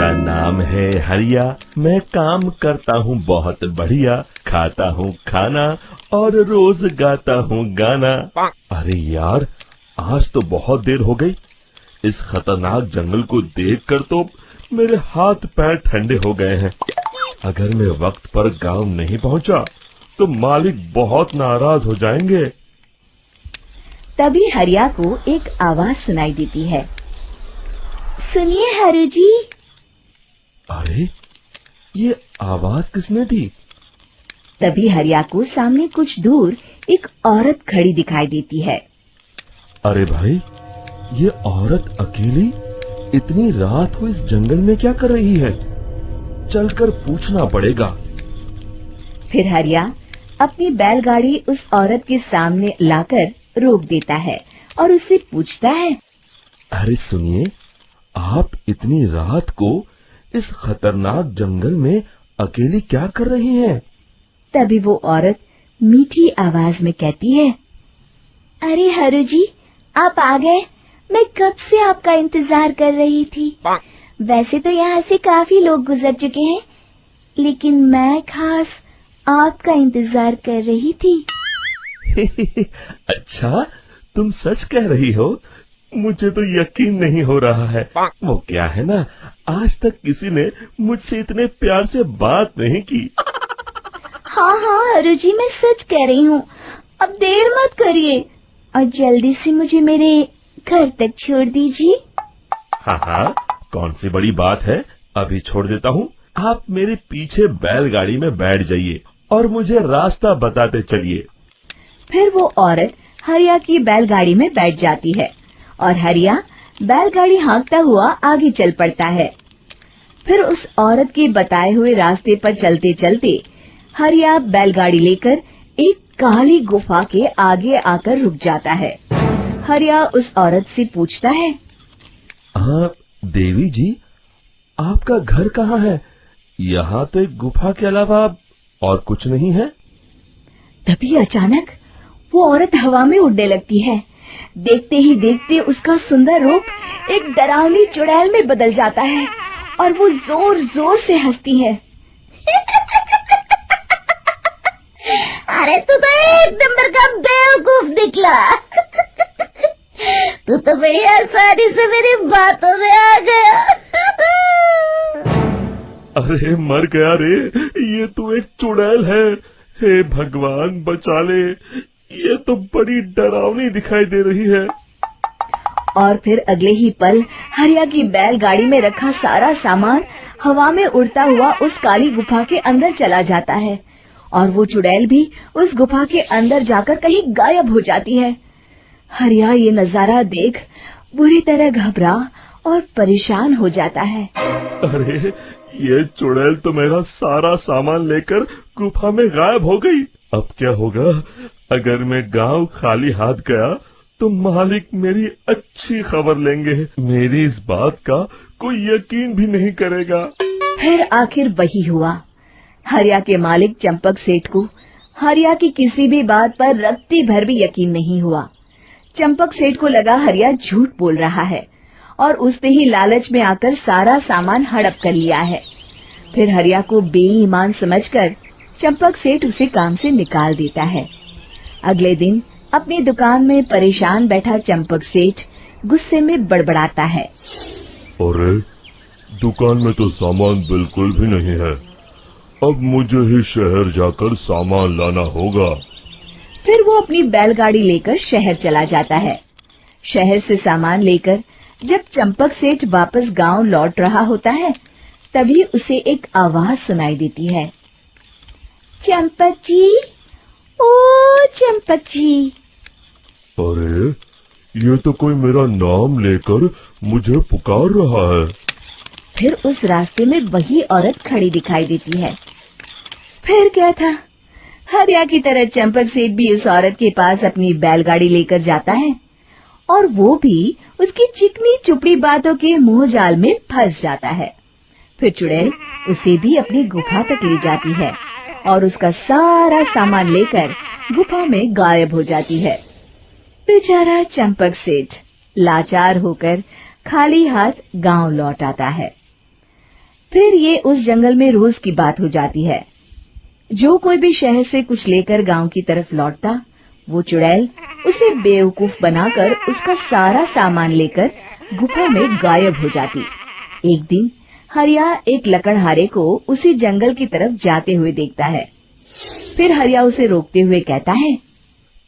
मेरा नाम है हरिया, मैं काम करता हूँ बहुत बढ़िया, खाता हूँ खाना और रोज गाता हूँ गाना। अरे यार, आज तो बहुत देर हो गई। इस खतरनाक जंगल को देखकर तो मेरे हाथ पैर ठंडे हो गए हैं। अगर मैं वक्त पर गांव नहीं पहुंचा तो मालिक बहुत नाराज हो जाएंगे। तभी हरिया को एक आवाज सुनाई देती है। सुनिए हरु जी। अरे, ये आवाज किसने दी? तभी हरिया को सामने कुछ दूर एक औरत खड़ी दिखाई देती है। अरे भाई, ये औरत अकेली इतनी रात को इस जंगल में क्या कर रही है? चलकर पूछना पड़ेगा। फिर हरिया अपनी बैलगाड़ी उस औरत के सामने लाकर रोक देता है और उससे पूछता है। अरे सुनिए, आप इतनी रात को इस खतरनाक जंगल में अकेली क्या कर रही हैं? तभी वो औरत मीठी आवाज में कहती है, अरे हरु जी, आप आ गए। मैं कब से आपका इंतजार कर रही थी। वैसे तो यहाँ से काफी लोग गुजर चुके हैं, लेकिन मैं खास आपका इंतजार कर रही थी। अच्छा, तुम सच कह रही हो? मुझे तो यकीन नहीं हो रहा है। वो क्या है ना, आज तक किसी ने मुझसे इतने प्यार से बात नहीं की। हाँ हाँ हरु जी, मैं सच कह रही हूँ। अब देर मत करिए और जल्दी से मुझे मेरे घर तक छोड़ दीजिए। हाँ हाँ, कौन सी बड़ी बात है, अभी छोड़ देता हूँ। आप मेरे पीछे बैलगाड़ी में बैठ जाइए और मुझे रास्ता बताते चलिए। फिर वो औरत हरिया की बैलगाड़ी में बैठ जाती है और हरिया बैलगाड़ी हाँकता हुआ आगे चल पड़ता है। फिर उस औरत के बताए हुए रास्ते पर चलते चलते हरिया बैलगाड़ी लेकर एक काली गुफा के आगे आकर रुक जाता है। हरिया उस औरत से पूछता है, हाँ देवी जी, आपका घर कहाँ है? यहाँ तो एक गुफा के अलावा और कुछ नहीं है। तभी अचानक वो औरत हवा में उड़ने लगती है। देखते ही देखते उसका सुंदर रूप एक डरावनी चुड़ैल में बदल जाता है और वो जोर जोर से हंसती है। अरे तू तो एक नंबर का बेवकूफ निकला। तू तो बड़ी आसानी से मेरी बातों में आ गया। अरे मर गया रे, ये तो एक चुड़ैल है। हे भगवान बचा ले, ये तो बड़ी डरावनी दिखाई दे रही है। और फिर अगले ही पल हरिया की बैलगाड़ी में रखा सारा सामान हवा में उड़ता हुआ उस काली गुफा के अंदर चला जाता है और वो चुड़ैल भी उस गुफा के अंदर जाकर कहीं गायब हो जाती है। हरिया ये नजारा देख बुरी तरह घबरा और परेशान हो जाता है। अरे, ये चुड़ैल तो मेरा सारा सामान लेकर गुफा में गायब हो गई। अब क्या होगा? अगर मैं गांव खाली हाथ गया तो मालिक मेरी अच्छी खबर लेंगे। मेरी इस बात का कोई यकीन भी नहीं करेगा। फिर आखिर वही हुआ। हरिया के मालिक चंपक सेठ को हरिया की किसी भी बात पर रत्ती भर भी यकीन नहीं हुआ। चंपक सेठ को लगा हरिया झूठ बोल रहा है और उसने ही लालच में आकर सारा सामान हड़प कर लिया है। फिर हरिया को बेईमान समझकर चंपक सेठ उसे काम से निकाल देता है। अगले दिन अपनी दुकान में परेशान बैठा चंपक सेठ गुस्से में बड़बड़ाता है। अरे, दुकान में तो सामान बिल्कुल भी नहीं है। अब मुझे ही शहर जाकर सामान लाना होगा। फिर वो अपनी बैलगाड़ी लेकर शहर चला जाता है। शहर से सामान लेकर जब चंपक सेठ वापस गांव लौट रहा होता है, तभी उसे एक आवाज सुनाई देती है। चंपक जी, ओ चंपक जी। अरे, ये तो कोई मेरा नाम लेकर मुझे पुकार रहा है। फिर उस रास्ते में वही औरत खड़ी दिखाई देती है। फिर क्या था, हरिया की तरह चंपक सेठ भी उस औरत के पास अपनी बैलगाड़ी लेकर जाता है और वो भी उसकी चिकनी चुपड़ी बातों के मुंह जाल में फंस जाता है। फिर चुड़ैल उसे भी अपनी गुफा तक ले जाती है और उसका सारा सामान लेकर गुफा में गायब हो जाती है। बेचारा चंपक सेठ लाचार होकर खाली हाथ गांव लौट आता है। फिर ये उस जंगल में रोज की बात हो जाती है। जो कोई भी शहर से कुछ लेकर गांव की तरफ लौटता, वो चुड़ैल उसे बेवकूफ बनाकर उसका सारा सामान लेकर गुफा में गायब हो जाती। एक दिन हरिया एक लकड़हारे को उसी जंगल की तरफ जाते हुए देखता है। फिर हरिया उसे रोकते हुए कहता है,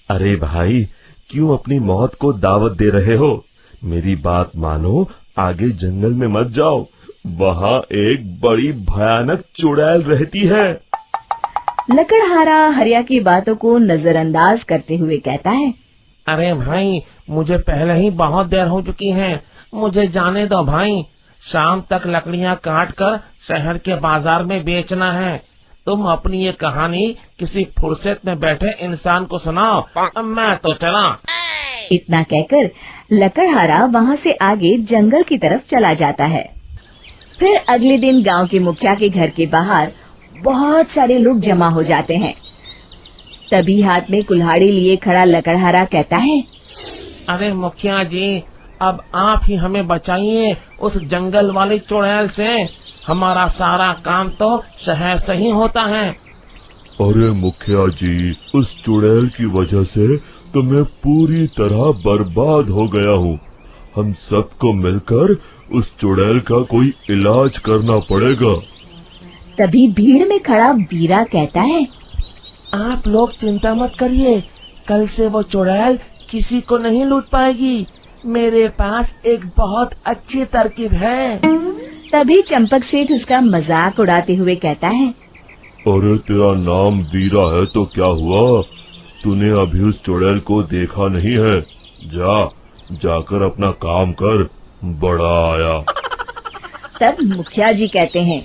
अरे भाई, क्यों अपनी मौत को दावत दे रहे हो? मेरी बात मानो, आगे जंगल में मत जाओ, वहाँ एक बड़ी भयानक चुड़ैल रहती है। लकड़हारा हरिया की बातों को नजरअंदाज करते हुए कहता है, अरे भाई, मुझे पहले ही बहुत देर हो चुकी है, मुझे जाने दो भाई। शाम तक लकड़ियाँ काट कर शहर के बाजार में बेचना है। तुम अपनी ये कहानी किसी फुर्सत में बैठे इंसान को सुनाओ, मैं तो चला। इतना कहकर लकड़हारा वहाँ से आगे जंगल की तरफ चला जाता है। फिर अगले दिन गांव के मुखिया के घर के बाहर बहुत सारे लोग जमा हो जाते हैं। तभी हाथ में कुल्हाड़ी लिए खड़ा लकड़हारा कहता है, अरे मुखिया जी, अब आप ही हमें बचाइए उस जंगल वाली चुड़ैल से। हमारा सारा काम तो शहर से ही होता है। अरे मुखिया जी, उस चुड़ैल की वजह से तो मैं पूरी तरह बर्बाद हो गया हूँ। हम सबको मिलकर उस चुड़ैल का कोई इलाज करना पड़ेगा। तभी भीड़ में खड़ा वीरा कहता है, आप लोग चिंता मत करिए, कल से वो चुड़ैल किसी को नहीं लूट पाएगी। मेरे पास एक बहुत अच्छी तरकीब है। तभी चंपक सेठ उसका मजाक उड़ाते हुए कहता है, अरे तेरा नाम वीरा है तो क्या हुआ? तूने अभी उस चुड़ैल को देखा नहीं है? जाकर अपना काम कर, बड़ा आया। तब मुखिया जी कहते हैं,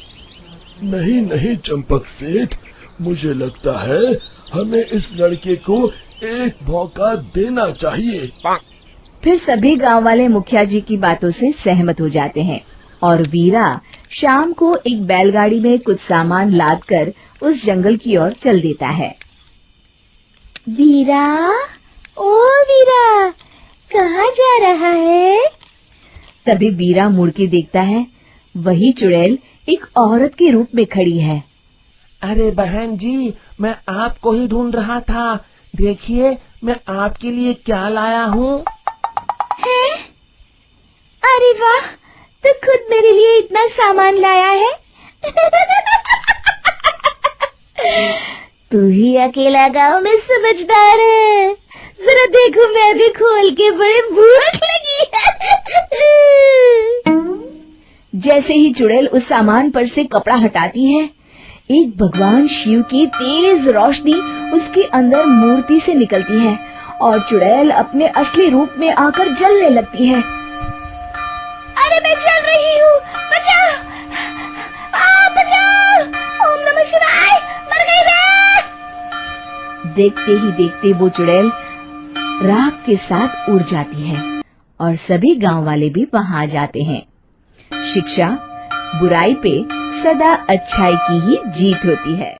नहीं चंपक सेठ, मुझे लगता है हमें इस लड़के को एक मौका देना चाहिए। फिर सभी गांव वाले मुखिया जी की बातों से सहमत हो जाते हैं और वीरा शाम को एक बैलगाड़ी में कुछ सामान लादकर उस जंगल की ओर चल देता है। वीरा, ओ वीरा, कहाँ जा रहा है? तभी वीरा मुड़ के देखता है, वही चुड़ैल एक औरत के रूप में खड़ी है। अरे बहन जी, मैं आपको ही ढूंढ रहा था। देखिए, मैं आपके लिए क्या लाया हूँ। अरे वाह, तो खुद मेरे लिए इतना सामान लाया है। तू ही अकेला गांव में समझदार है। जरा देखो, मैं भी खोल के, बड़े भूख लगी है। जैसे ही चुड़ैल उस सामान पर से कपड़ा हटाती है, एक भगवान शिव की तेज रोशनी उसके अंदर मूर्ति से निकलती है और चुड़ैल अपने असली रूप में आकर जलने लगती है। अरे मैं जल रही हूँ, बचाओ! बचाओ! ओम नमः शिवाय, मर गई मैं! देखते ही देखते वो चुड़ैल राख के साथ उड़ जाती है और सभी गांव वाले भी वहां आ जाते हैं। शिक्षा बुराई पे सदा अच्छाई की ही जीत होती है।